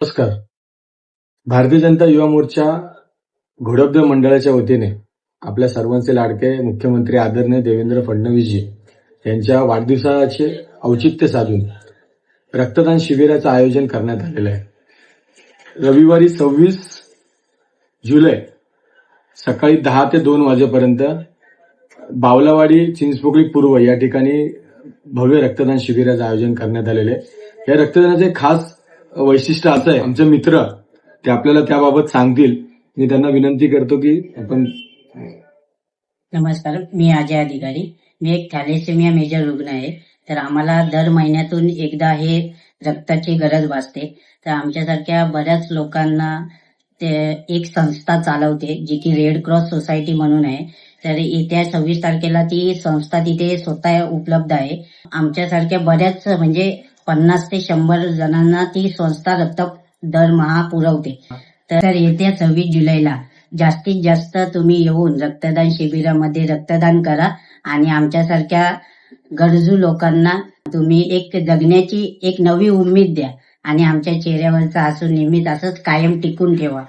नमस्कार. भारतीय जनता युवा मोर्चा घोडबंदर मंडळाच्या वतीने आपल्या सर्वांचे लाडके मुख्यमंत्री आदरणीय देवेंद्र फडणवीसजी यांच्या वाढदिवसाचे औचित्य साधून रक्तदान शिबिराचं आयोजन करण्यात आलेलं आहे. रविवारी 26 जुलै सकाळी 10 ते 2 वाजेपर्यंत बावलावाडी चिंचपोकळी पूर्व या ठिकाणी भव्य रक्तदान शिबिराचं आयोजन करण्यात आलेलं आहे. या रक्तदानाचे खास वैशिष्ट्य असं आहे, आमचे मित्र ते आपल्याला त्याबाबत सांगतील. मी त्यांना विनंती करतो की आपण. नमस्कार, मी अजय अधिकारी. मी एक थॅलेसेमिया मेजर रुग्ण आहे. तर आम्हाला दर महिन्यातून एकदा हे रक्ताची गरज भासते. तर आमच्यासारख्या बऱ्याच लोकांना ते एक संस्था चालवते जी की रेड क्रॉस सोसायटी म्हणून आहे. तर येत्या 26 तारखेला ती संस्था तिथे स्वतः उपलब्ध आहे. आमच्यासारख्या बऱ्याच म्हणजे 50 ते 100 जणांना ती संस्था रक्त दरमहा पुरवते. तर येत्या 26 जुलैला जास्तीत जास्त तुम्ही येऊन रक्तदान शिबिरामध्ये रक्तदान करा आणि आमच्यासारख्या गरजू लोकांना तुम्ही एक जगण्याची एक नवी उमेद द्या आणि आमच्या चेहऱ्यावरचा हसू नेहमीच असंच कायम टिकून ठेवा.